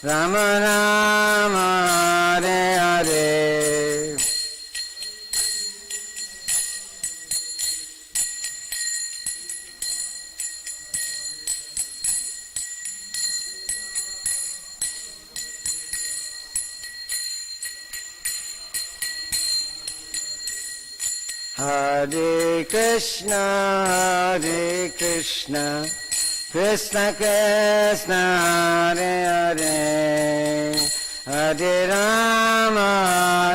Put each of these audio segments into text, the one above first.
Rama Rama Hare Hare. Hare Krishna, Krishna Krishna, Hare Hare, Hare Rama,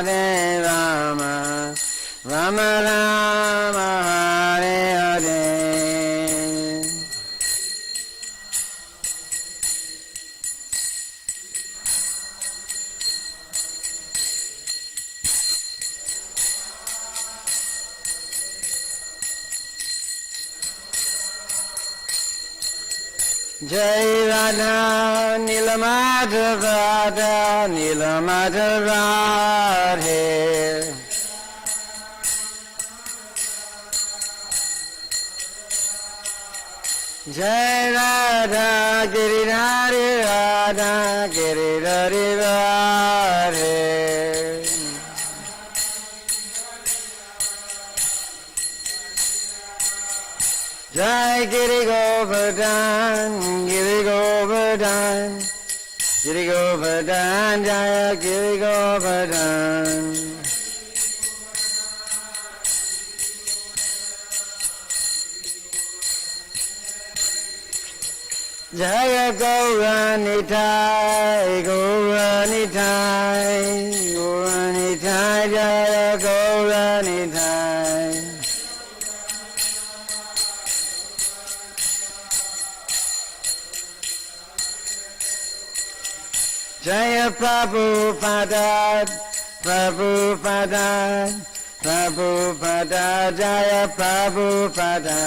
Hare Rama, Rama Rama, Hare Hare. Jai Radha Nilamadhava Nilamadhava Radhe. Jai Radha Giridhari Radha Giridhari Radhe. Jai Giri Govardhan, Giri Govardhan, Giri Govardhan, Jaya Giri Govardhan. Jaya Gauranitai, Gauranitai, Gauranitai, Jaya Gauranitai. Jaya Prabhupada, Prabhupada, Prabhupada, Jaya Prabhupada.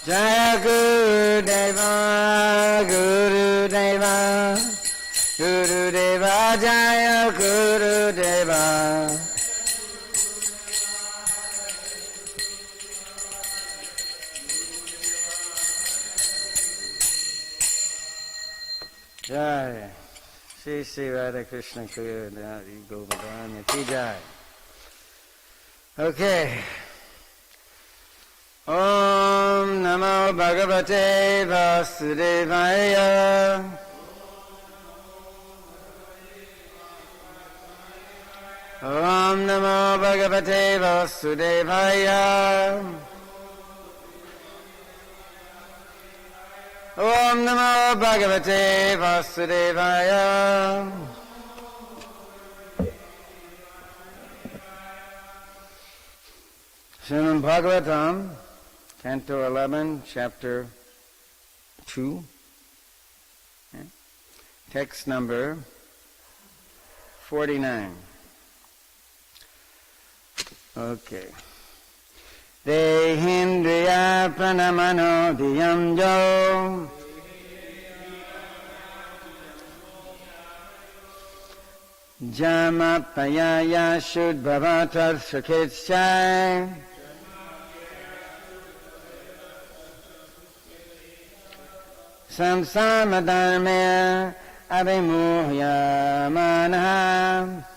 Jaya Gurudeva, Gurudeva, Gurudeva, Jaya Gurudeva. Jai Shri Shri Radha Krishna Kuyadari Govardhana Ki Jai. Okay. Om Namo Bhagavate Vasudevaya. Om Namo Bhagavate Vasudevaya. Om Namo Bhagavate Vasudevaya. Srimad Bhagavatam, Canto 11, Chapter 2, okay. Text number 49. Okay. Dehindriya pranamano diyam jo jamapayaya shudbhavatar sukhetschai samsamadharmaya avimuhya manah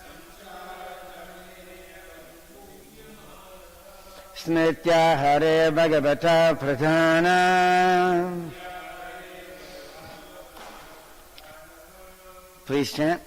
Smritya Hare Bhagavata Pradhana. Please chant.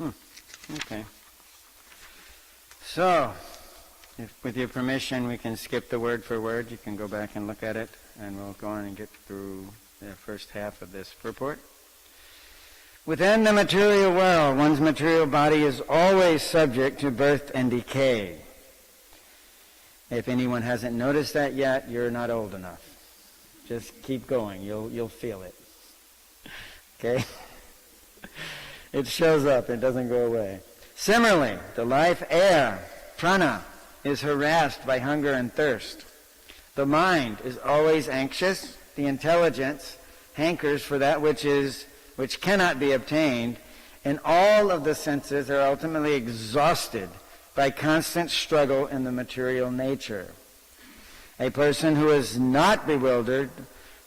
Okay. So, if with your permission, we can skip the word for word. You can go back and look at it, and we'll go on and get through the first half of this purport. Within the material world, one's material body is always subject to birth and decay. If anyone hasn't noticed that yet, you're not old enough. Just keep going. You'll feel it. Okay? It shows up. It doesn't go away. Similarly, the life air, prana, is harassed by hunger and thirst. The mind is always anxious. The intelligence hankers for that which cannot be obtained, and all of the senses are ultimately exhausted by constant struggle in the material nature. A person who is not bewildered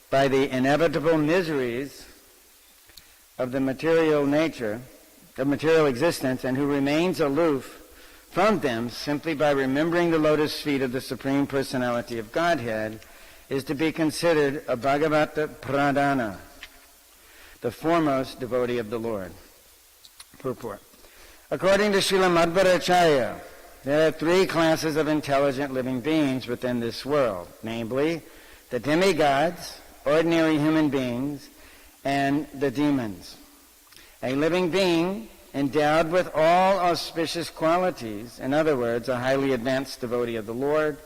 by the inevitable miseries of the material nature, of material existence, and who remains aloof from them simply by remembering the lotus feet of the Supreme Personality of Godhead, is to be considered a Bhagavata Pradhana, the foremost devotee of the Lord. Purport. According to Srila Madhvaracharya, there are three classes of intelligent living beings within this world, namely the demigods, ordinary human beings, and the demons. A living being endowed with all auspicious qualities, in other words, a highly advanced devotee of the Lord,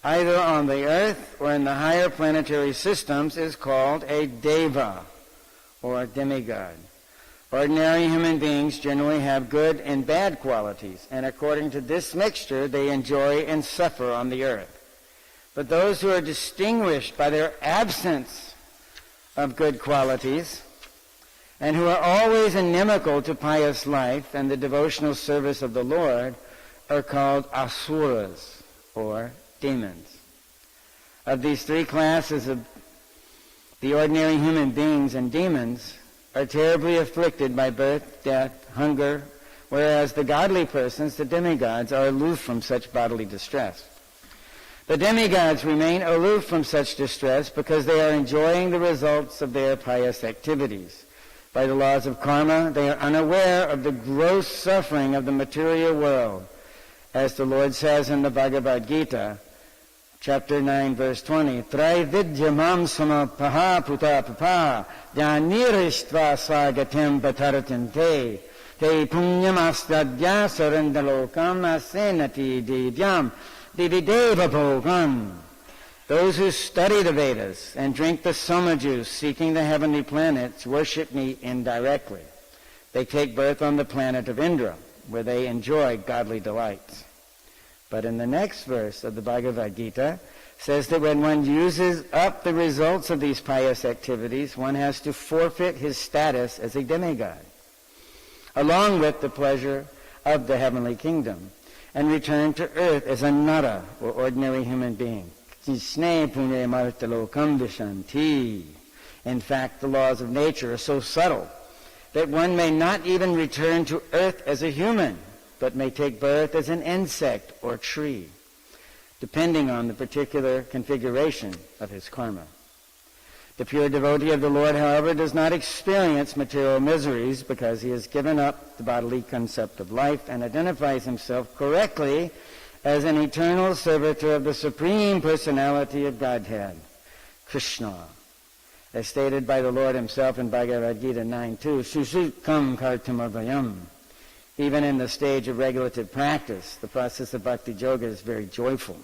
either on the earth or in the higher planetary systems, is called a deva, or demigod. Ordinary human beings generally have good and bad qualities, and according to this mixture, they enjoy and suffer on the earth. But those who are distinguished by their absence of good qualities, and who are always inimical to pious life and the devotional service of the Lord, are called asuras, or demons. Of these three classes of the ordinary human beings and demons are terribly afflicted by birth, death, hunger, whereas the godly persons, the demigods, are aloof from such bodily distress. The demigods remain aloof from such distress because they are enjoying the results of their pious activities. By the laws of karma, they are unaware of the gross suffering of the material world. As the Lord says in the Bhagavad Gita, Chapter 9, verse 20, Traividya mam samapaha putapapa jnanirištva swagatim bataratinte te punyam astadya sarandalokam asenati divyam divideva bhogam. Those who study the Vedas and drink the Soma juice seeking the heavenly planets worship me indirectly. They take birth on the planet of Indra, where they enjoy godly delights. But in the next verse of the Bhagavad Gita, says that when one uses up the results of these pious activities, one has to forfeit his status as a demigod, along with the pleasure of the heavenly kingdom, and return to earth as a nara, or ordinary human being. In fact, the laws of nature are so subtle that one may not even return to earth as a human, but may take birth as an insect or tree, depending on the particular configuration of his karma. The pure devotee of the Lord, however, does not experience material miseries because he has given up the bodily concept of life and identifies himself correctly as an eternal servitor of the Supreme Personality of Godhead, Krishna. As stated by the Lord himself in Bhagavad Gita 9.2, Susukam kartamavayam. Even in the stage of regulative practice, the process of bhakti yoga is very joyful.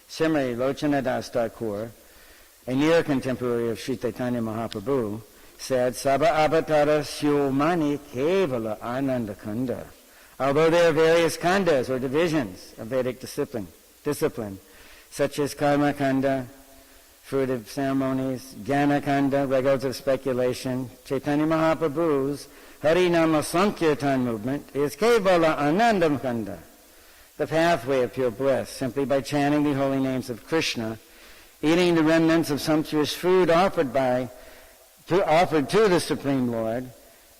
Similarly, Lochana Das Thakur, a near contemporary of Sri Chaitanya Mahaprabhu, said, Saba avatara syomani kevala ananda kanda. Although there are various khandas or divisions of Vedic discipline, such as karma kanda, fruitive ceremonies, jnana kanda, regals of speculation, Chaitanya Mahaprabhu's Harinama Sankirtan movement is Kevala Anandam Kanda, the pathway of pure bliss, simply by chanting the holy names of Krishna, eating the remnants of sumptuous food offered to the Supreme Lord,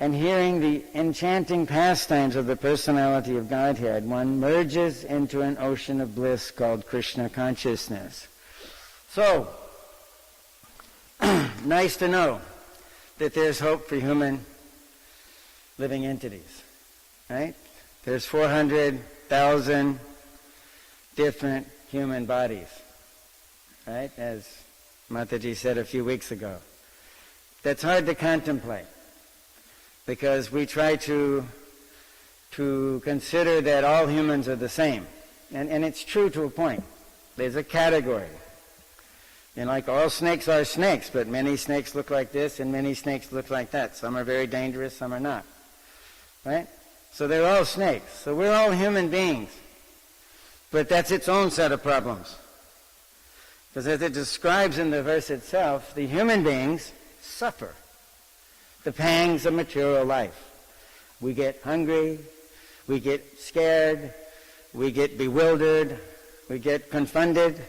and hearing the enchanting pastimes of the personality of Godhead, one merges into an ocean of bliss called Krishna consciousness. So, nice to know that there's hope for human living entities. right? There's 400,000 different human bodies, right? As Mataji said a few weeks ago. That's hard to contemplate because we try to consider that all humans are the same. And it's true to a point. There's a category. And like all snakes are snakes, but many snakes look like this and many snakes look like that. Some are very dangerous, some are not. Right? So they're all snakes. So we're all human beings. But that's its own set of problems. Because as it describes in the verse itself, the human beings suffer the pangs of material life. We get hungry, we get scared, we get bewildered, we get confounded.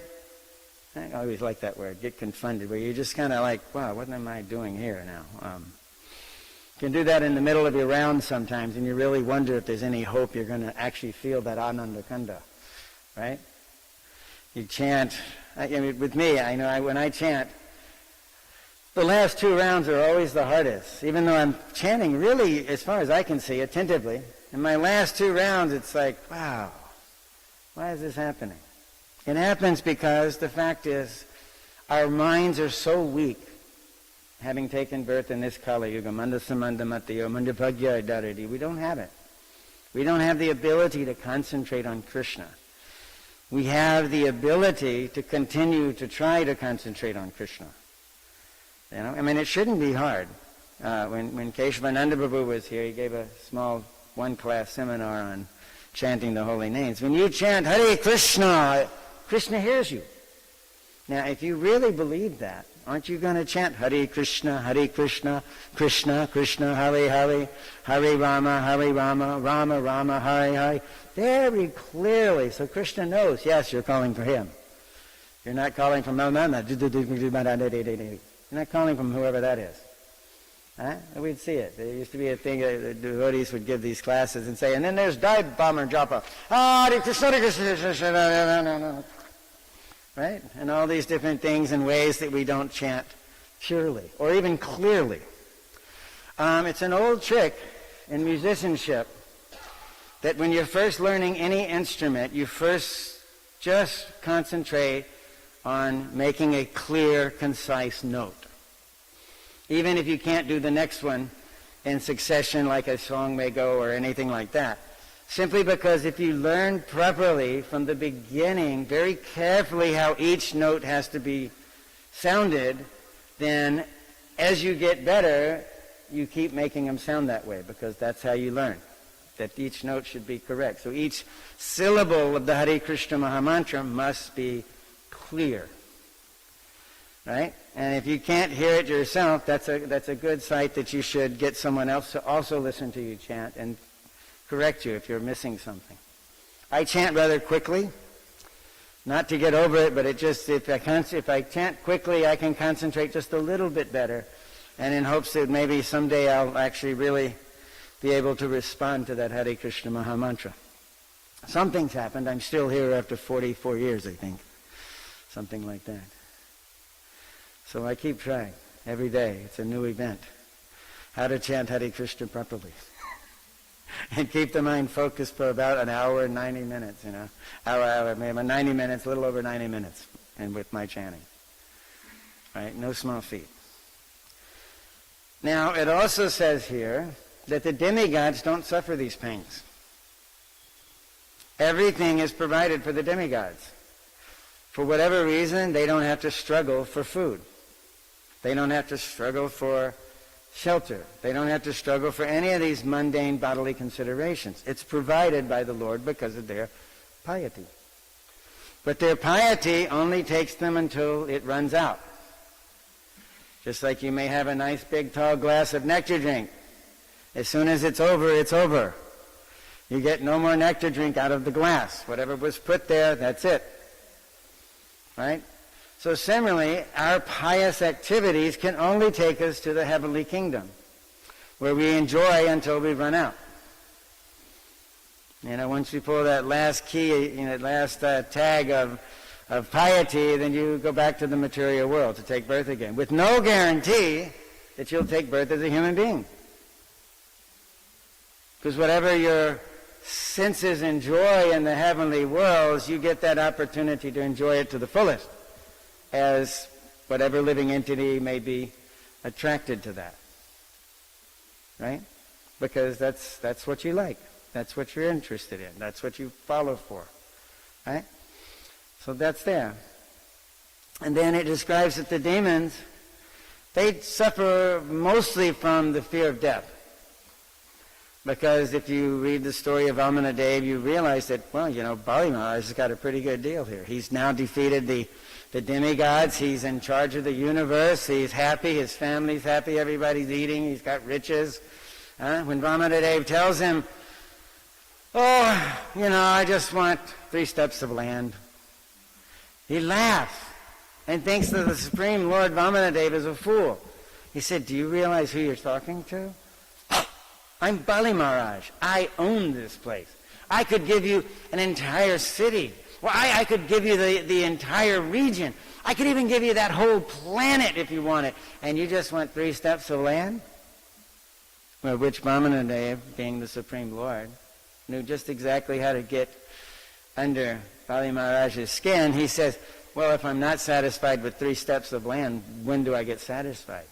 I always like that word, get confounded, where you're just kind of like, wow, what am I doing here now? You can do that in the middle of your round sometimes, and you really wonder if there's any hope you're going to actually feel that anandakanda, right? You chant. I mean, with me, I know when I chant, the last 2 rounds are always the hardest, even though I'm chanting really, as far as I can see, attentively. In my last 2 rounds, it's like, wow, why is this happening? It happens because the fact is, our minds are so weak, having taken birth in this Kali Yuga, Mandasamanda Matayo, Mandapagya Daradi. We don't have it. We don't have the ability to concentrate on Krishna. We have the ability to continue to try to concentrate on Krishna. You know, I mean, it shouldn't be hard. When Keshavananda Prabhu was here, he gave a small 1-class seminar on chanting the holy names. When you chant Hare Krishna, Krishna hears you. Now, if you really believe that, aren't you going to chant Hare Krishna, Krishna Krishna, Hare Hare, Hare Rama, Rama Rama, Hare Hare, very clearly, so Krishna knows, yes, you're calling for him. You're not calling from Mama. You're not calling from whoever that is. Huh? We'd see it. There used to be a thing the devotees would give these classes and say, and then there's dive bomber japa. Hare Krishna, Krishna, right? And all these different things and ways that we don't chant purely or even clearly. It's an old trick in musicianship that when you're first learning any instrument, you first just concentrate on making a clear, concise note. Even if you can't do the next one in succession like a song may go or anything like that. Simply because if you learn properly from the beginning, very carefully how each note has to be sounded, then as you get better, you keep making them sound that way because that's how you learn, that each note should be correct. So each syllable of the Hare Krishna Mahamantra must be clear, right? And if you can't hear it yourself, that's a good sight that you should get someone else to also listen to you chant and correct you if you're missing something. I chant rather quickly, not to get over it, but it just if I chant quickly, I can concentrate just a little bit better, and in hopes that maybe someday I'll actually really be able to respond to that Hare Krishna Mahamantra. Something's happened. I'm still here after 44 years, I think. Something like that. So I keep trying. Every day, it's a new event. How to chant Hare Krishna properly. And keep the mind focused for about an hour and 90 minutes, maybe 90 minutes, a little over 90 minutes, and with my chanting. Right? No small feat. Now, it also says here that the demigods don't suffer these pains. Everything is provided for the demigods. For whatever reason, they don't have to struggle for food. They don't have to struggle for shelter. They don't have to struggle for any of these mundane bodily considerations. It's provided by the Lord because of their piety. But their piety only takes them until it runs out. Just like you may have a nice big tall glass of nectar drink. As soon as it's over, it's over. You get no more nectar drink out of the glass. Whatever was put there, that's it. Right? So similarly, our pious activities can only take us to the heavenly kingdom, where we enjoy until we run out. Once you pull that last key, that last tag of piety, then you go back to the material world to take birth again, with no guarantee that you'll take birth as a human being. Because whatever your senses enjoy in the heavenly worlds, you get that opportunity to enjoy it to the fullest, as whatever living entity may be attracted to that. Right? Because that's what you like. That's what you're interested in. That's what you follow for. Right? So that's there. And then it describes that the demons, they suffer mostly from the fear of death. Because if you read the story of Vamanadeva, you realize that, well, Bali Maharaj has got a pretty good deal here. He's now defeated the demigods. He's in charge of the universe. He's happy. His family's happy. Everybody's eating. He's got riches. When Vamanadeva tells him, I just want 3 steps of land, he laughs and thinks that the Supreme Lord Vamanadeva is a fool. He said, do you realize who you're talking to? I'm Bali Maharaj. I own this place. I could give you an entire city. Well, I could give you the entire region. I could even give you that whole planet if you want it. And you just want 3 steps of land? Well, which Vamanadeva, being the Supreme Lord, knew just exactly how to get under Bali Maharaj's skin. He says, well, if I'm not satisfied with 3 steps of land, when do I get satisfied?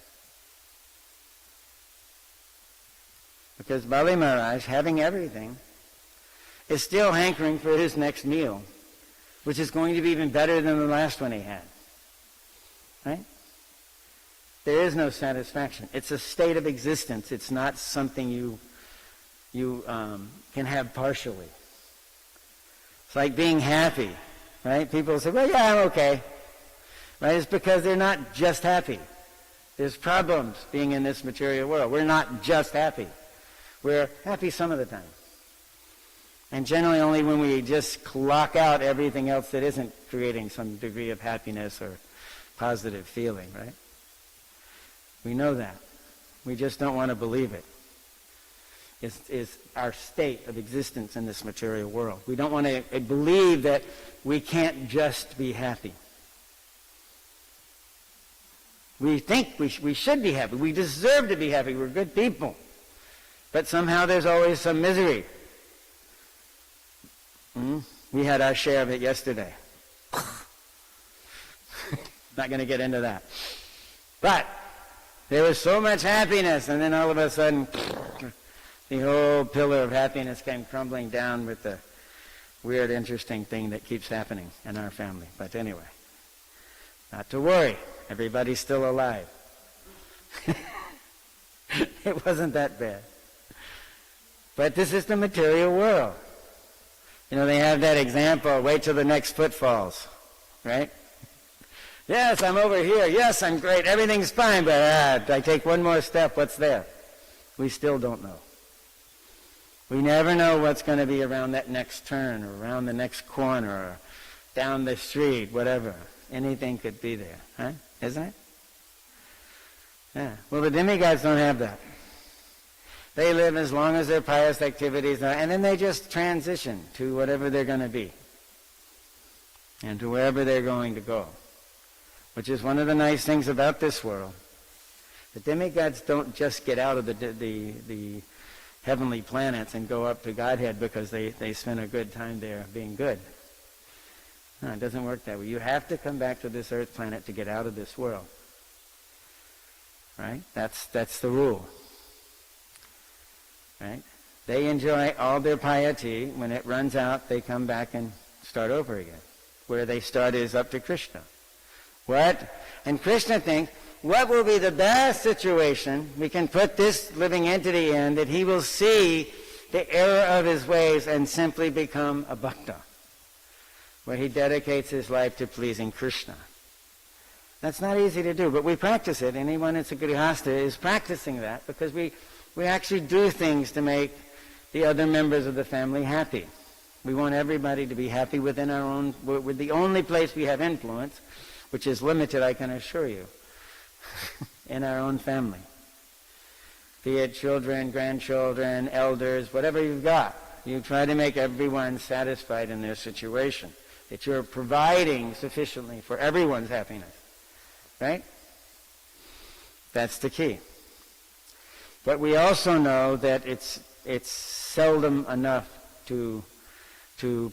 Because Bali Maharaj, having everything, is still hankering for his next meal, which is going to be even better than the last one he had. Right? There is no satisfaction. It's a state of existence. It's not something you can have partially. It's like being happy. Right? People say, well, yeah, I'm okay. Right? It's because they're not just happy. There's problems being in this material world. We're not just happy. We're happy some of the time. And generally only when we just clock out everything else that isn't creating some degree of happiness or positive feeling, right? We know that. We just don't want to believe it. It's our state of existence in this material world. We don't want to believe that we can't just be happy. We think we should be happy. We deserve to be happy. We're good people. But somehow there's always some misery. We had our share of it yesterday. Not going to get into that. But there was so much happiness, and then all of a sudden, the whole pillar of happiness came crumbling down with the weird, interesting thing that keeps happening in our family. But anyway, not to worry. Everybody's still alive. It wasn't that bad. But this is the material world. They have that example, wait till the next foot falls, right? Yes, I'm over here. Yes, I'm great. Everything's fine, but I take one more step, what's there? We still don't know. We never know what's going to be around that next turn or around the next corner or down the street, whatever. Anything could be there, huh? Isn't it? Yeah. Well, the demigods don't have that. They live as long as their pious activities are, and then they just transition to whatever they're going to be and to wherever they're going to go, which is one of the nice things about this world. The demigods don't just get out of the heavenly planets and go up to Godhead because they spend a good time there being good. No, it doesn't work that way. You have to come back to this earth planet to get out of this world. Right? That's the rule. Right? They enjoy all their piety. When it runs out, they come back and start over again. Where they start is up to Krishna. What? And Krishna thinks, what will be the best situation we can put this living entity in that he will see the error of his ways and simply become a bhakta, where he dedicates his life to pleasing Krishna. That's not easy to do, but we practice it. Anyone that's a grihastha is practicing that because we actually do things to make the other members of the family happy. We want everybody to be happy within our own, we're the only place we have influence, which is limited, I can assure you, in our own family. Be it children, grandchildren, elders, whatever you've got. You try to make everyone satisfied in their situation, that you're providing sufficiently for everyone's happiness. Right? That's the key. But we also know that it's it's seldom enough to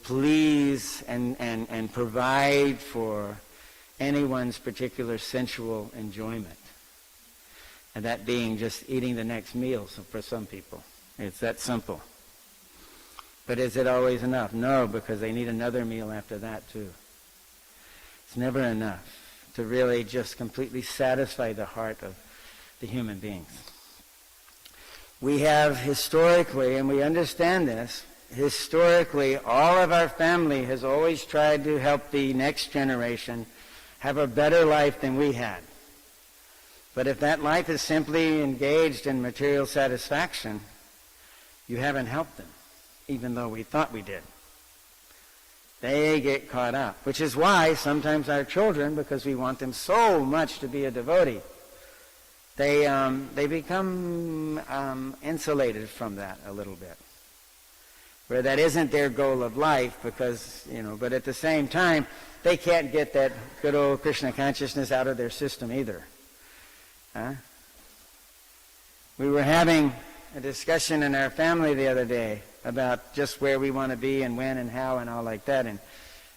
please and provide for anyone's particular sensual enjoyment. And that being just eating the next meal for some people. It's that simple. But is it always enough? No, because they need another meal after that too. It's never enough to really just completely satisfy the heart of the human beings. We have historically, and we understand this, historically all of our family has always tried to help the next generation have a better life than we had. But if that life is simply engaged in material satisfaction, you haven't helped them, even though we thought we did. They get caught up, which is why sometimes our children, because we want them so much to be a devotee, they become insulated from that a little bit, where that isn't their goal of life, because, but at the same time, they can't get that good old Krishna consciousness out of their system either. We were having a discussion in our family the other day about just where we want to be and when and how and all like that.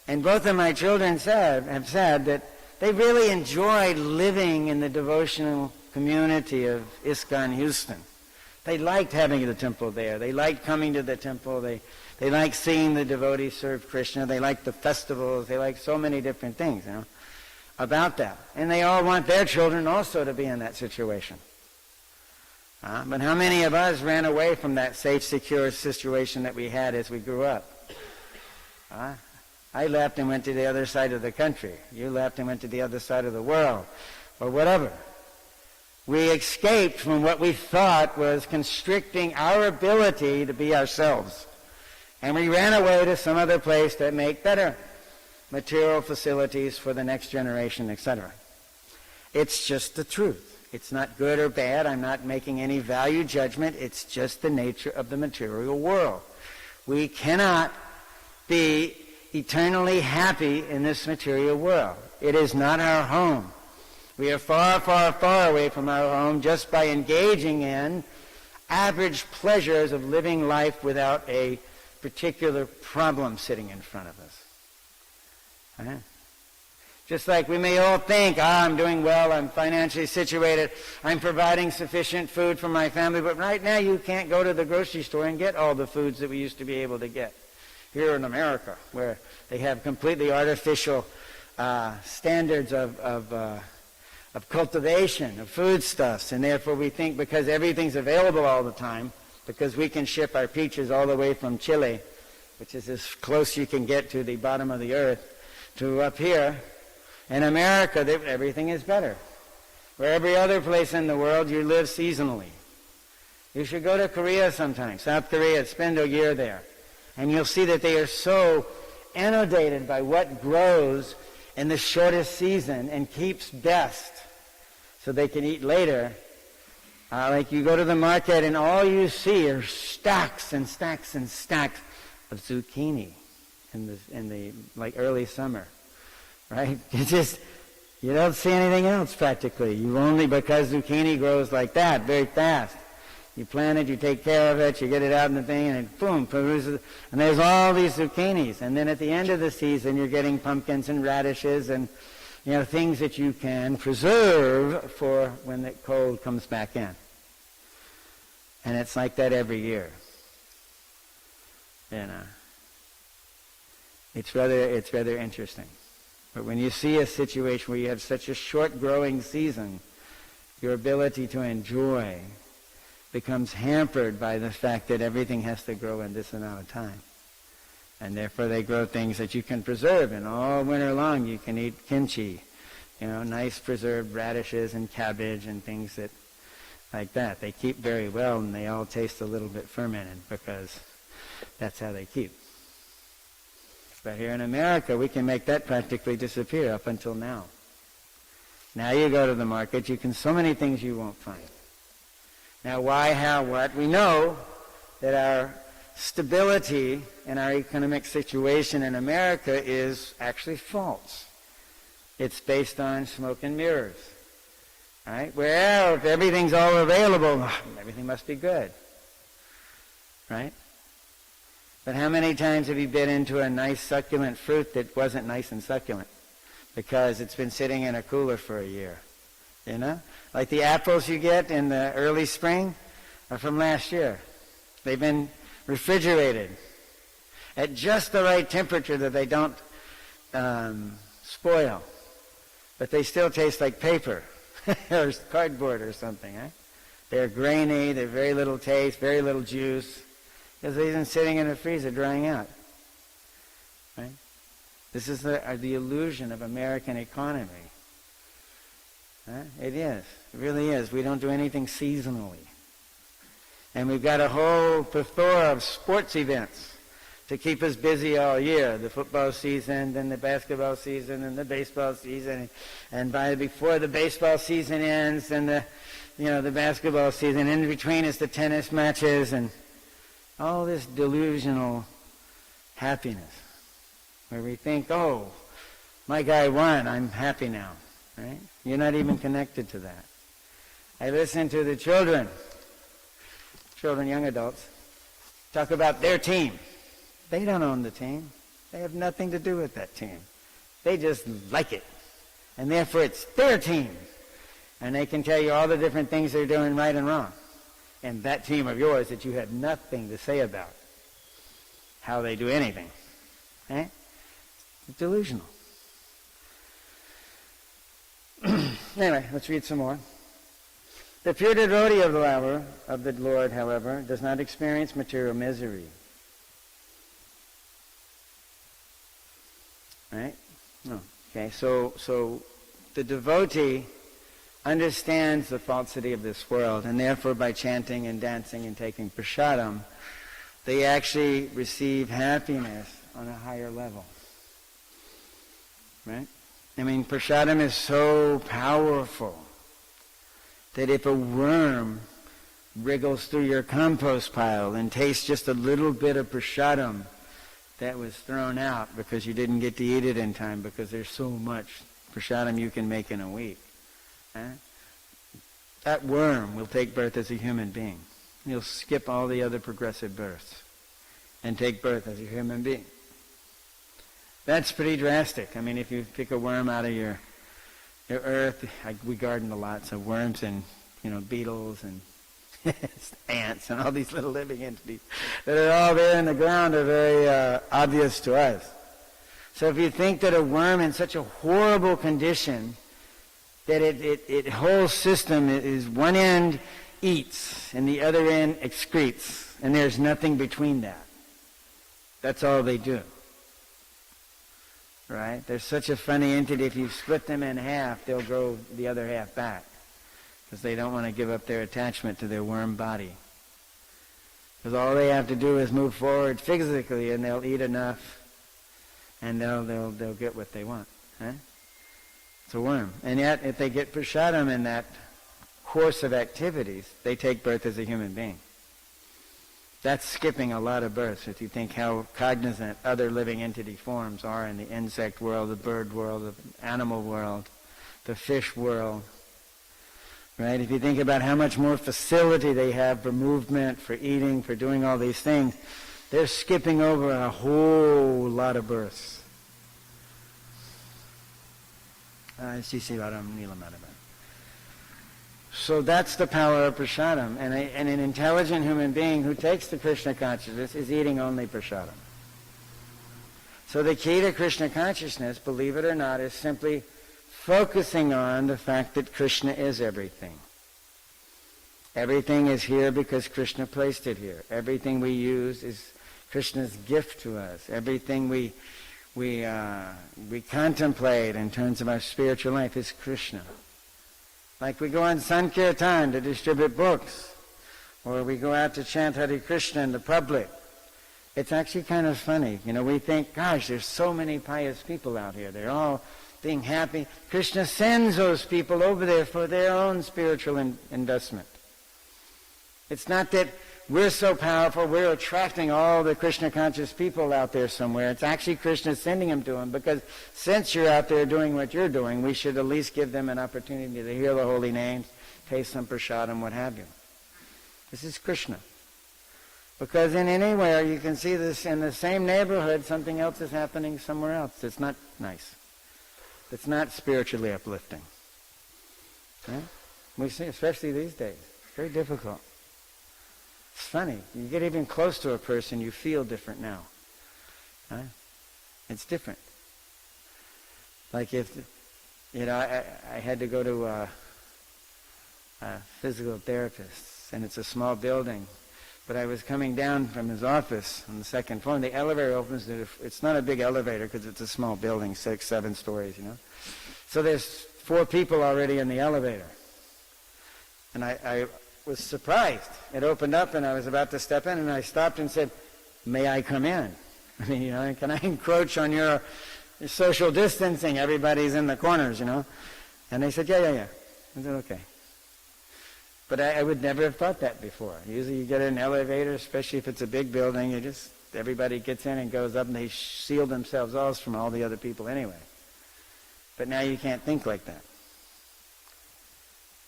And both of my children have said that they really enjoyed living in the devotional community of Iskcon Houston. They liked having the temple there. They liked coming to the temple. They liked seeing the devotees serve Krishna. They liked the festivals. They liked so many different things, about that. And they all want their children also to be in that situation. But how many of us ran away from that safe, secure situation that we had as we grew up? I left and went to the other side of the country. You left and went to the other side of the world, or whatever. We escaped from what we thought was constricting our ability to be ourselves. And we ran away to some other place that make better material facilities for the next generation, etc. It's just the truth. It's not good or bad. I'm not making any value judgment. It's just the nature of the material world. We cannot be eternally happy in this material world. It is not our home. We are far, far, far away from our home just by engaging in average pleasures of living life without a particular problem sitting in front of us. Just like we may all think, I'm doing well, I'm financially situated, I'm providing sufficient food for my family, but right now you can't go to the grocery store and get all the foods that we used to be able to get here in America, where they have completely artificial standards of cultivation, of foodstuffs, and therefore we think because everything's available all the time, because we can ship our peaches all the way from Chile, which is as close you can get to the bottom of the earth, to up here, in America, everything is better. Where every other place in the world, you live seasonally. You should go to Korea sometime, South Korea, spend a year there. And you'll see that they are so inundated by what grows in the shortest season and keeps best so they can eat later. Like you go to the market and all you see are stacks and stacks and stacks of zucchini in the like early summer. Right? You don't see anything else practically. Because zucchini grows like that, very fast. You plant it, you take care of it, you get it out in the thing, and it boom, produces, and there's all these zucchinis. And then at the end of the season, you're getting pumpkins and radishes and, things that you can preserve for when the cold comes back in. And it's like that every year. It's rather interesting. But when you see a situation where you have such a short growing season, your ability to enjoy becomes hampered by the fact that everything has to grow in this amount of time. And therefore they grow things that you can preserve, and all winter long you can eat kimchi, nice preserved radishes and cabbage and things that like that. They keep very well and they all taste a little bit fermented because that's how they keep. But here in America, we can make that practically disappear up until now. Now you go to the market, so many things you won't find. Now why, how, what? We know that our stability in our economic situation in America is actually false. It's based on smoke and mirrors. Right? Well, if everything's all available, everything must be good. right? But how many times have you bit into a nice succulent fruit that wasn't nice and succulent because it's been sitting in a cooler for a year? You know? Like the apples you get in the early spring are from last year. They've been refrigerated at just the right temperature that they don't spoil. But they still taste like paper or cardboard or something, right? They're grainy, they're very little taste, very little juice, because they've been sitting in a freezer drying out. Right? This is the illusion of American economy. Right? It is. It really is. We don't do anything seasonally. And we've got a whole plethora of sports events to keep us busy all year. The football season, then the basketball season, and the baseball season. And before the baseball season ends, then the basketball season. In between is the tennis matches and all this delusional happiness. Where we think, oh, my guy won, I'm happy now. Right? You're not even connected to that. I listen to the children, young adults, talk about their team. They don't own the team. They have nothing to do with that team. They just like it. And therefore it's their team. And they can tell you all the different things they're doing right and wrong. And that team of yours that you had nothing to say about. How they do anything. Eh? It's delusional. Anyway, let's read some more. The pure devotee of the Lord, however, does not experience material misery. Right? No. Okay, so the devotee understands the falsity of this world, and therefore by chanting and dancing and taking prasadam, they actually receive happiness on a higher level. Right? I mean, prasadam is so powerful that if a worm wriggles through your compost pile and tastes just a little bit of prasadam that was thrown out because you didn't get to eat it in time because there's so much prasadam you can make in a week, that worm will take birth as a human being. He'll skip all the other progressive births and take birth as a human being. That's pretty drastic. I mean, if you pick a worm out of your earth, we garden a lot, so worms and, beetles and ants and all these little living entities that are all there in the ground are very obvious to us. So if you think that a worm in such a horrible condition that its whole system is one end eats and the other end excretes, and there's nothing between that. That's all they do. Right? They're such a funny entity. If you split them in half, they'll grow the other half back because they don't want to give up their attachment to their worm body. Because all they have to do is move forward physically, and they'll eat enough, and they'll get what they want. Huh? It's a worm. And yet, if they get prasadam in that course of activities, they take birth as a human being. That's skipping a lot of births if you think how cognizant other living entity forms are in the insect world, the bird world, the animal world, the fish world. Right? If you think about how much more facility they have for movement, for eating, for doing all these things, they're skipping over a whole lot of births. So that's the power of prasadam. And an intelligent human being who takes the Krishna consciousness is eating only prasadam. So the key to Krishna consciousness, believe it or not, is simply focusing on the fact that Krishna is everything. Everything is here because Krishna placed it here. Everything we use is Krishna's gift to us. Everything we contemplate in terms of our spiritual life is Krishna. Like we go on Sankirtan to distribute books, or we go out to chant Hare Krishna in the public. It's actually kind of funny. We think, gosh, there's so many pious people out here. They're all being happy. Krishna sends those people over there for their own spiritual investment. It's not that we're so powerful, we're attracting all the Krishna conscious people out there somewhere. It's actually Krishna sending them to them, because since you're out there doing what you're doing, we should at least give them an opportunity to hear the holy names, taste some prasadam, what have you. This is Krishna. Because in anywhere you can see this in the same neighborhood, something else is happening somewhere else. It's not nice. It's not spiritually uplifting. Okay? We see, especially these days, it's very difficult. It's funny. You get even close to a person, you feel different now. Right? It's different. Like if, I had to go to a physical therapist, and it's a small building. But I was coming down from his office on the second floor, and the elevator opens. It's not a big elevator because it's a small building, 6, 7 stories, So there's 4 people already in the elevator. And I was surprised. It opened up, and I was about to step in, and I stopped and said, "May I come in? I mean, can I encroach on your social distancing? Everybody's in the corners, And they said, yeah. I said, okay. But I would never have thought that before. Usually you get in an elevator, especially if it's a big building, everybody gets in and goes up, and they seal themselves off from all the other people anyway. But now you can't think like that.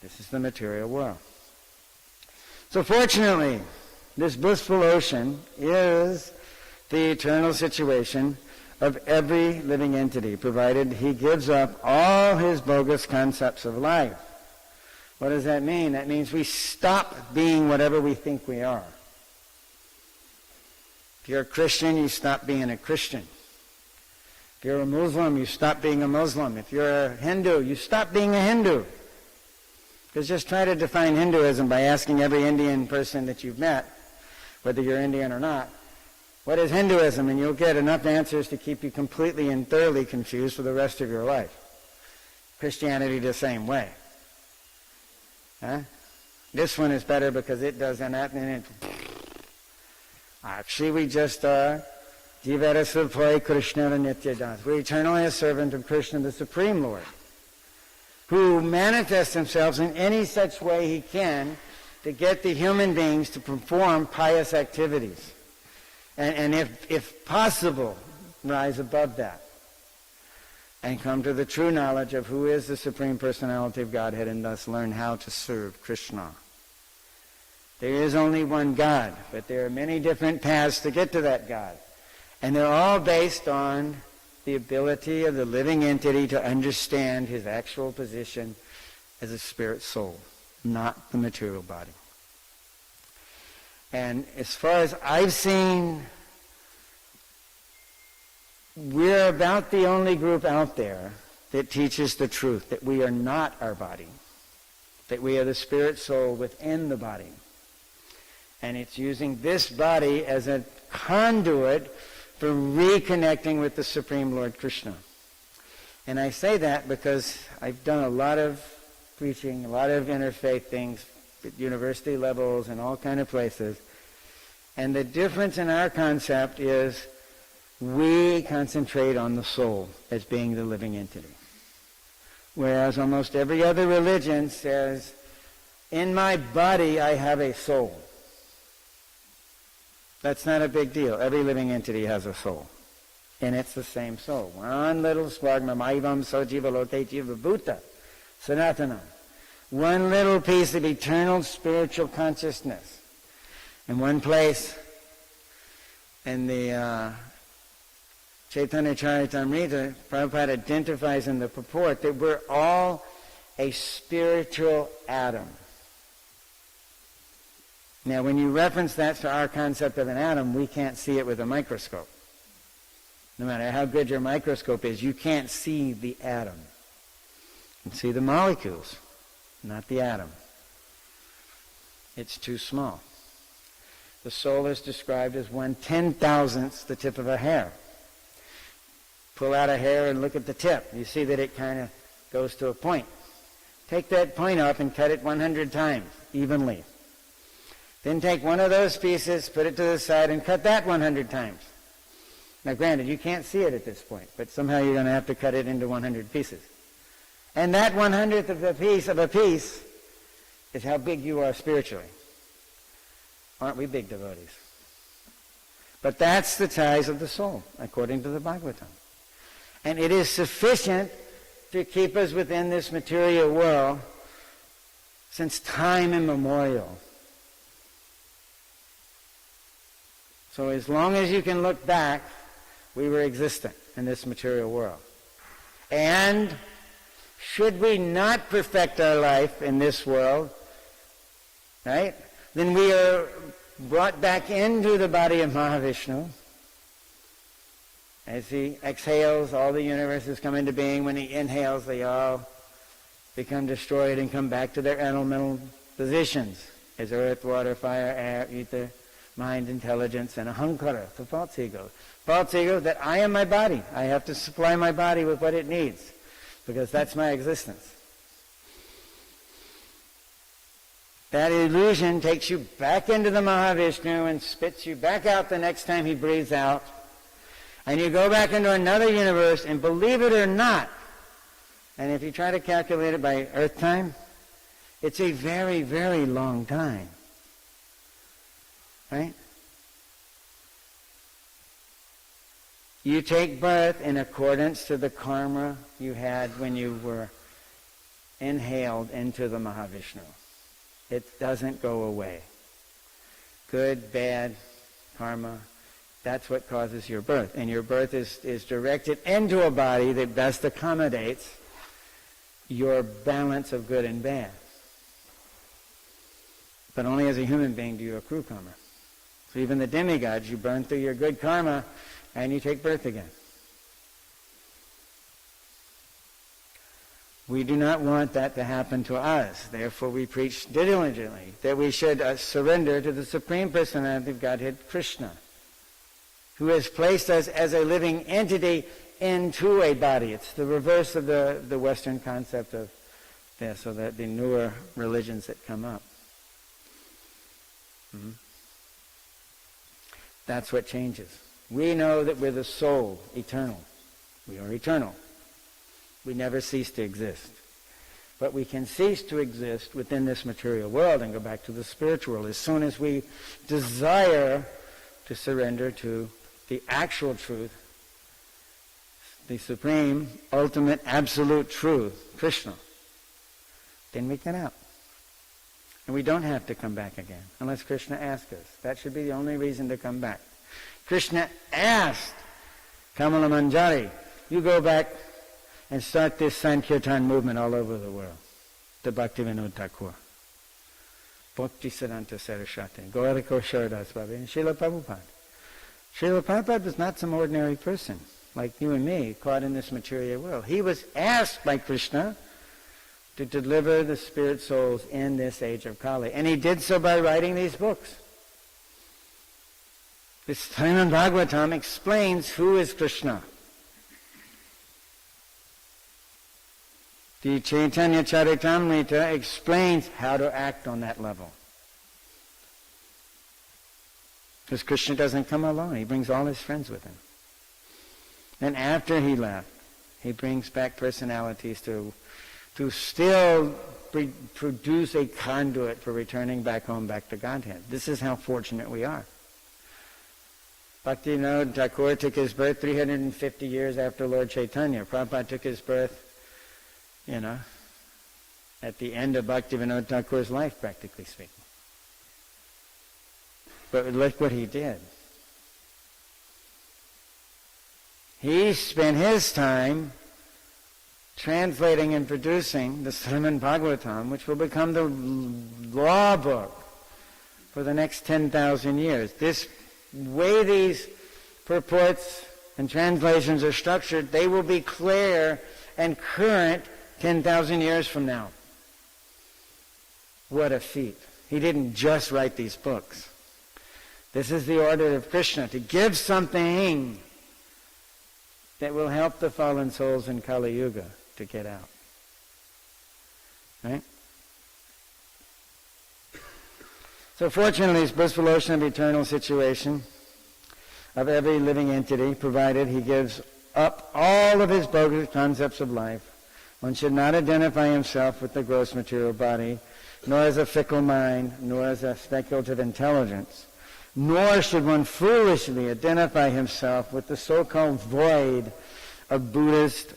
This is the material world. So fortunately, this blissful ocean is the eternal situation of every living entity, provided he gives up all his bogus concepts of life. What does that mean? That means we stop being whatever we think we are. If you're a Christian, you stop being a Christian. If you're a Muslim, you stop being a Muslim. If you're a Hindu, you stop being a Hindu. Because just try to define Hinduism by asking every Indian person that you've met, whether you're Indian or not, what is Hinduism? And you'll get enough answers to keep you completely and thoroughly confused for the rest of your life. Christianity the same way. Huh? This one is better because it does and that, and actually we just are Jivara Svapoi Krishna Nityadas. We're eternally a servant of Krishna, the Supreme Lord, who manifests himself in any such way he can to get the human beings to perform pious activities. And if possible, rise above that and come to the true knowledge of who is the Supreme Personality of Godhead, and thus learn how to serve Krishna. There is only one God, but there are many different paths to get to that God. And they're all based on the ability of the living entity to understand his actual position as a spirit soul, not the material body. And as far as I've seen, we're about the only group out there that teaches the truth, that we are not our body, that we are the spirit soul within the body. And it's using this body as a conduit for reconnecting with the Supreme Lord Krishna. And I say that because I've done a lot of preaching, a lot of interfaith things at university levels and all kind of places. And the difference in our concept is we concentrate on the soul as being the living entity. Whereas almost every other religion says, in my body I have a soul. That's not a big deal. Every living entity has a soul. And it's the same soul. One little spark, mamaivam sojiva lote jiva bhuta, sanatana. One little piece of eternal spiritual consciousness. In one place, in the Chaitanya Charitamrita, Prabhupada identifies in the purport that we're all a spiritual atom. Now, when you reference that to our concept of an atom, we can't see it with a microscope. No matter how good your microscope is, you can't see the atom. You can see the molecules, not the atom. It's too small. The soul is described as 1/10,000th the tip of a hair. Pull out a hair and look at the tip. You see that it kind of goes to a point. Take that point up and cut it 100 times, evenly. Then take one of those pieces, put it to the side, and cut that 100 times. Now, granted, you can't see it at this point, but somehow you're going to have to cut it into 100 pieces. And that 100th of a piece is how big you are spiritually. Aren't we big devotees? But that's the size of the soul, according to the Bhagavatam. And it is sufficient to keep us within this material world since time immemorial. So as long as you can look back, we were existent in this material world. And should we not perfect our life in this world, right, then we are brought back into the body of Mahavishnu. As he exhales, all the universes come into being. When he inhales, they all become destroyed and come back to their elemental positions as earth, water, fire, air, ether, mind, intelligence, and ahankara, the false ego. False ego that I am my body. I have to supply my body with what it needs because that's my existence. That illusion takes you back into the Mahavishnu and spits you back out the next time he breathes out. And you go back into another universe, and believe it or not, and if you try to calculate it by Earth time, it's a very, very long time. Right? You take birth in accordance to the karma you had when you were inhaled into the Mahavishnu. It doesn't go away. Good, bad, karma, that's what causes your birth. And your birth is directed into a body that best accommodates your balance of good and bad. But only as a human being do you accrue karma. So even the demigods, you burn through your good karma and you take birth again. We do not want that to happen to us. Therefore we preach diligently that we should surrender to the Supreme Personality of Godhead, Krishna, who has placed us as a living entity into a body. It's the reverse of the Western concept of this, so that the newer religions that come up. Mm-hmm. That's what changes. We know that we're the soul, eternal. We are eternal. We never cease to exist. But we can cease to exist within this material world and go back to the spiritual world as soon as we desire to surrender to the actual truth, the supreme, ultimate, absolute truth, Krishna. Then we get out. And we don't have to come back again, unless Krishna asks us. That should be the only reason to come back. Krishna asked Kamala Manjari, you go back and start this Sankirtan movement all over the world. The Bhaktivinoda Thakur, Bhakti Siddhanta Saraswati, Gaurika Sharadas Baba, and Srila Prabhupada. Srila Prabhupada was not some ordinary person, like you and me, caught in this material world. He was asked by Krishna to deliver the spirit souls in this age of Kali. And he did so by writing these books. This Srimad Bhagavatam explains who is Krishna. The Chaitanya Charitamrita explains how to act on that level. Because Krishna doesn't come alone. He brings all his friends with him. And after he left, he brings back personalities to still produce a conduit for returning back home, back to Godhead. This is how fortunate we are. Bhaktivinoda Thakur took his birth 350 years after Lord Chaitanya. Prabhupada took his birth, at the end of Bhaktivinoda Thakur's life, practically speaking. But look what he did. He spent his time translating and producing the Srimad Bhagavatam, which will become the law book for the next 10,000 years. This way these purports and translations are structured, they will be clear and current 10,000 years from now. What a feat. He didn't just write these books. This is the order of Krishna, to give something that will help the fallen souls in Kali Yuga to get out. Right? So fortunately, this blissful ocean of eternal situation of every living entity, provided he gives up all of his bogus concepts of life, one should not identify himself with the gross material body, nor as a fickle mind, nor as a speculative intelligence. Nor should one foolishly identify himself with the so-called void of Buddhist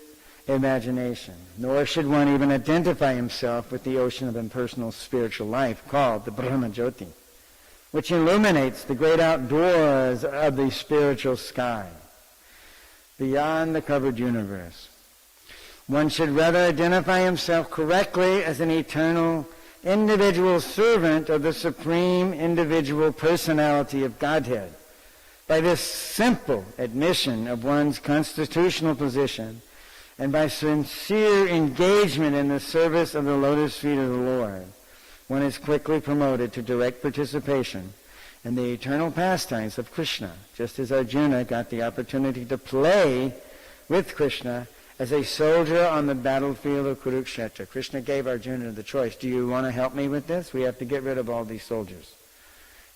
imagination. Nor should one even identify himself with the ocean of impersonal spiritual life called the Brahma Jyoti. which illuminates the great outdoors of the spiritual sky, beyond the covered universe. One should rather identify himself correctly as an eternal individual servant of the supreme individual personality of Godhead. By this simple admission of one's constitutional position, and by sincere engagement in the service of the lotus feet of the Lord, one is quickly promoted to direct participation in the eternal pastimes of Krishna, just as Arjuna got the opportunity to play with Krishna as a soldier on the battlefield of Kurukshetra. Krishna gave Arjuna the choice, do you want to help me with this? We have to get rid of all these soldiers.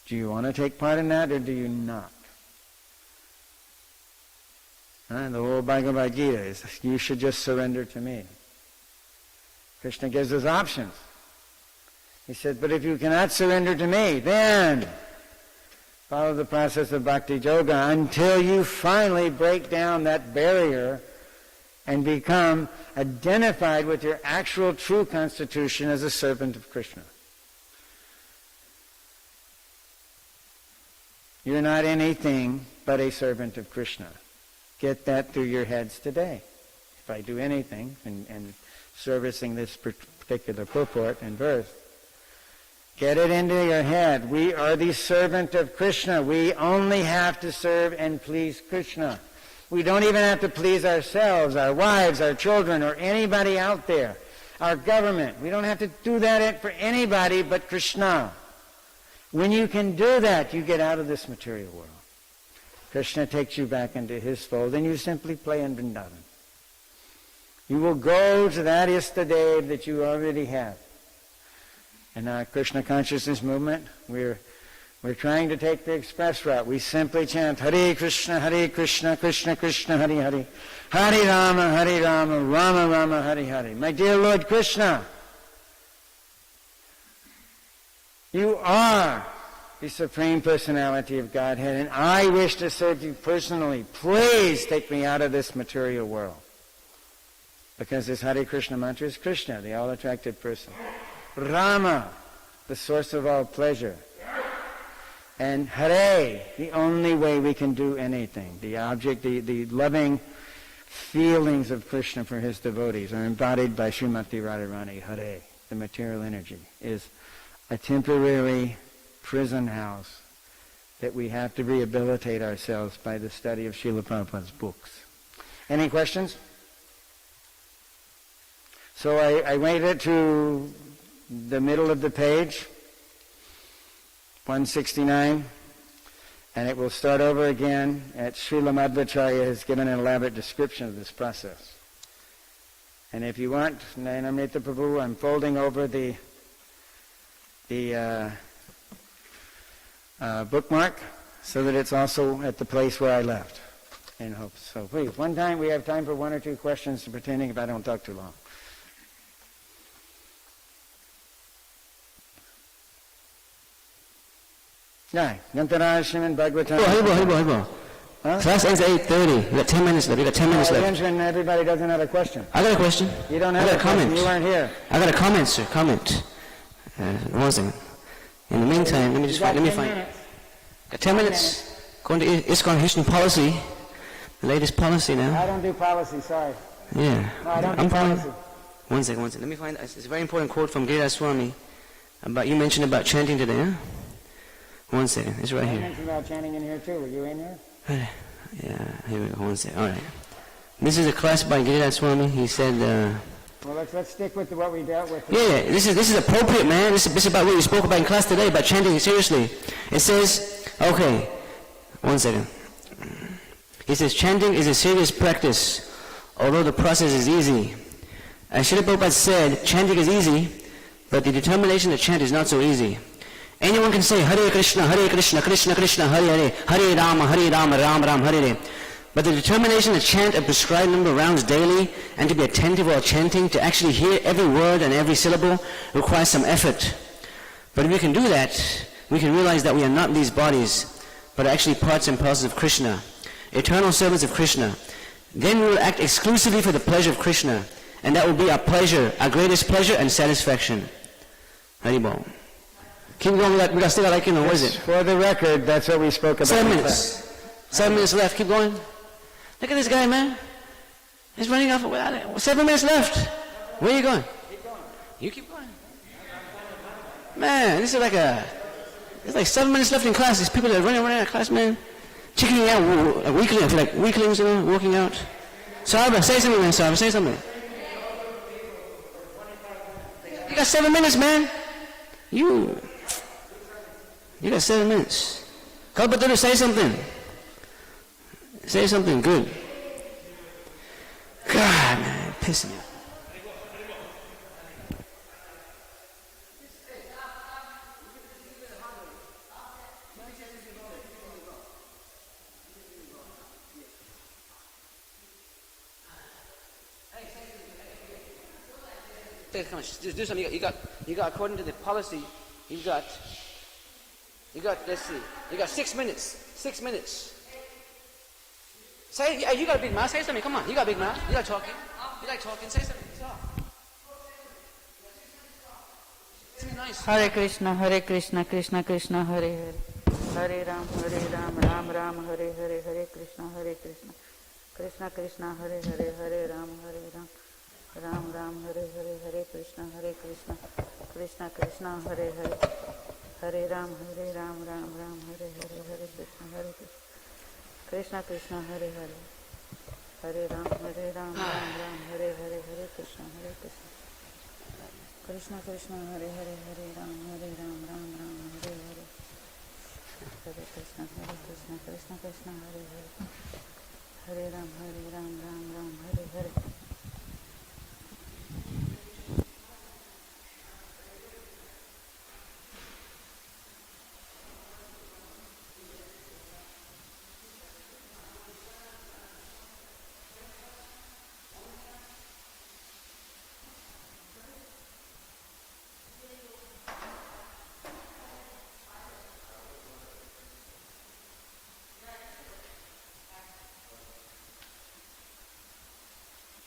Do you want to take part in that or do you not? The whole Bhagavad Gita is, you should just surrender to me. Krishna gives us options. He said, but if you cannot surrender to me, then follow the process of bhakti yoga until you finally break down that barrier and become identified with your actual true constitution as a servant of Krishna. You're not anything but a servant of Krishna. Get that through your heads today. If I do anything in servicing this particular purport and verse, get it into your head. We are the servant of Krishna. We only have to serve and please Krishna. We don't even have to please ourselves, our wives, our children, or anybody out there. Our government. We don't have to do that for anybody but Krishna. When you can do that, you get out of this material world. Krishna takes you back into his fold, and you simply play in Vrindavan. You will go to that Istadev that you already have. In our Krishna consciousness movement, we're trying to take the express route. We simply chant Hare Krishna, Krishna Krishna, Hare Hare, Hare Rama, Rama Rama, Hare Hare. My dear Lord Krishna, you are the Supreme Personality of Godhead, and I wish to serve you personally. Please take me out of this material world. Because this Hare Krishna mantra is Krishna, the all-attractive person. Rama, the source of all pleasure. And Hare, the only way we can do anything. The object, the loving feelings of Krishna for his devotees are embodied by Srimati Radharani. Hare, the material energy, is a temporary prison house that we have to rehabilitate ourselves by the study of Srila Prabhupada's books. Any questions? So I made it to the middle of the page, 169, and it will start over again at Srila Madhvacharya has given an elaborate description of this process. And if you want, Nainamrita Prabhu, I'm folding over the bookmark so that it's also at the place where I left in hopes. So please, we have time for one or two questions pretending if I don't talk too long. Yeah, Yantaraj Sriman Bhagavatam. Haribo. Huh? Class ends at 8:30. We got 10 minutes left. Attention, everybody doesn't have a question. I got a question. You don't have a comment. You weren't here. I got a comment, sir. Comment. 1 second. In the meantime, let me find. Got 10 minutes. Going to Iskcon of Houston policy. The latest policy now. I don't do policy, sorry. Yeah. No, I don't do policy. 1 second. Let me find. It's a very important quote from Giriraj Swami. You mentioned about chanting today, huh? 1 second. It's right here. I mentioned about chanting in here too. Were you in here? Yeah. Here we go. 1 second. All right. This is a class by Giriraj Swami. He said. Well, let's stick with what we dealt with. Yeah. This is appropriate, man. This is about what you spoke about in class today about chanting seriously. It says, okay. 1 second. He says chanting is a serious practice, although the process is easy. As Srila Prabhupada said, chanting is easy, but the determination to chant is not so easy. Anyone can say Hare Krishna, Krishna Krishna, Hare Hare, Hare Rama, Ram Ram, Hare Hare. But the determination to chant a prescribed number of rounds daily and to be attentive while chanting, to actually hear every word and every syllable, requires some effort. But if we can do that, we can realize that we are not these bodies, but are actually parts and parcels of Krishna, eternal servants of Krishna. Then we will act exclusively for the pleasure of Krishna, and that will be our pleasure, our greatest pleasure and satisfaction. Haribol. Keep going. We got still got like, what is it? For the record, that's what we spoke about. 7 minutes. 7 minutes left. Keep going. Look at this guy, man. He's running off. 7 minutes left. Where are you going? Keep going. You keep going. Man, this is like it's like 7 minutes left in class. These people are running around in class, man. Chickening out, like weaklings, walking out. Sarva, say something, man. Sarva, say something. You got 7 minutes, man. You got 7 minutes. Kalpataru, say something. Say something good. God, man, pissing me off. Come on, just do something. You got according to the policy, you got, let's see, you got 6 minutes. 6 minutes. Say, you got a big mouth, say something, come on, you got a big mouth, you like talking, say something, talk. Something nice. Hare Krishna, Krishna Krishna, Hare Hare. Hare Ram, Ram Ram, Hare Hare, Hare Krishna, Krishna Krishna, Hare Hare, Hare Ram, Ram Ram, Hare Hare, Hare Krishna, Krishna Krishna, Hare Hare, Hare Ram, Ram Ram, Hare Hare, Hare Krishna, Krishna, Hare Hare, Hare Ram, Ram Hare Hare, Hare Krishna, Krishna Krishna, Hare Hare, Hare Ram, Ram Hare Hare, Hare Krishna, Krishna Krishna, Hare Hare, Hare Ram, Ram Hare Hare.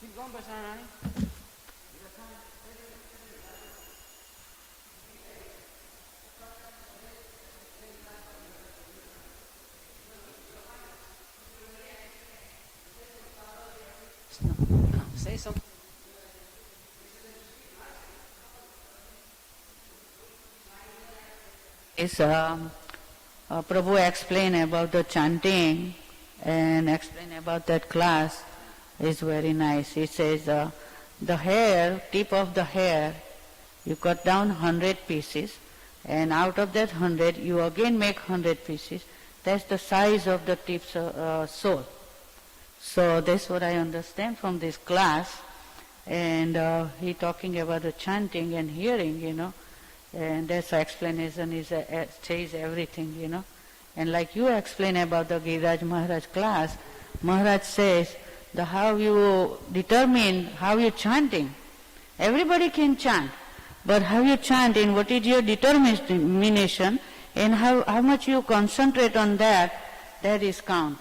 Keep going, Basarani. Say something. Prabhu explained about the chanting and explain about that class is very nice. He says the hair, tip of the hair, you cut down 100 pieces and out of that 100 you again make 100 pieces. That's the size of the tip's soul. So that's what I understand from this class. And he talking about the chanting and hearing, and that's explanation is says everything, And like you explain about the Giriraj Maharaj class, Maharaj says the how you determine how you're chanting. Everybody can chant, but how you chant and what is your determination and how much you concentrate on that is count.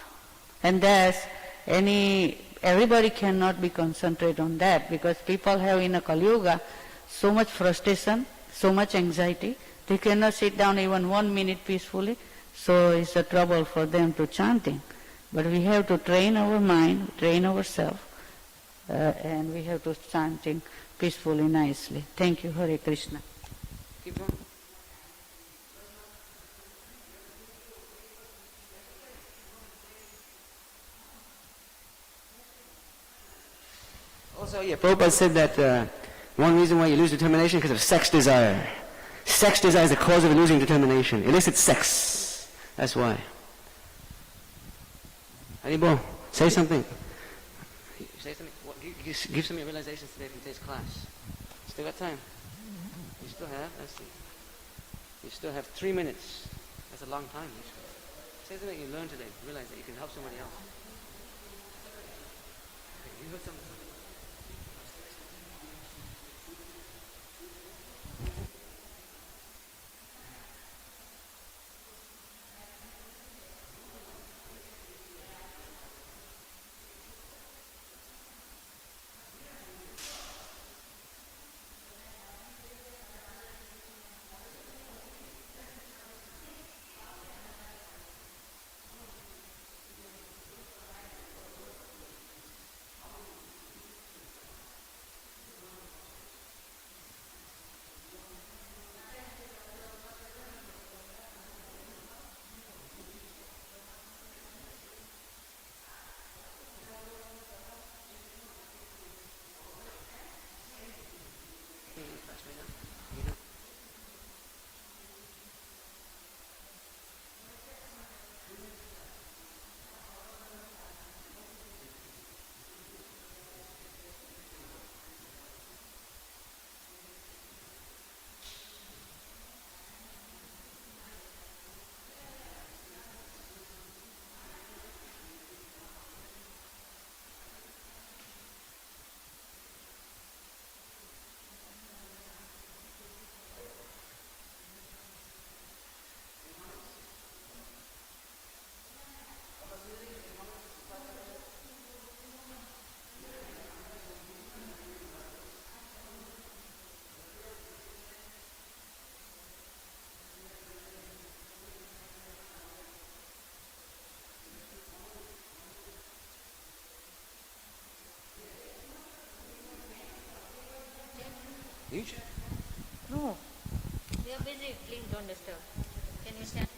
And that's everybody cannot be concentrate on that because people have in a Kali Yuga so much frustration, so much anxiety, they cannot sit down even 1 minute peacefully, so it's a trouble for them to chanting. But we have to train our mind, train ourselves, and we have to chanting peacefully, nicely. Thank you, Hare Krishna. Keep going. Also, Prabhupada said that one reason why you lose determination is because of sex desire. Sex desire is the cause of losing determination. Illicit sex. That's why. Haribo, say something. Say something. Give some of your realizations today from today's class. Still got time. You still have, let's see. You still have 3 minutes. That's a long time. Say something you learned today. Realize that you can help somebody else. You heard something. You chant. No. We are busy. Please don't disturb. Can you stand?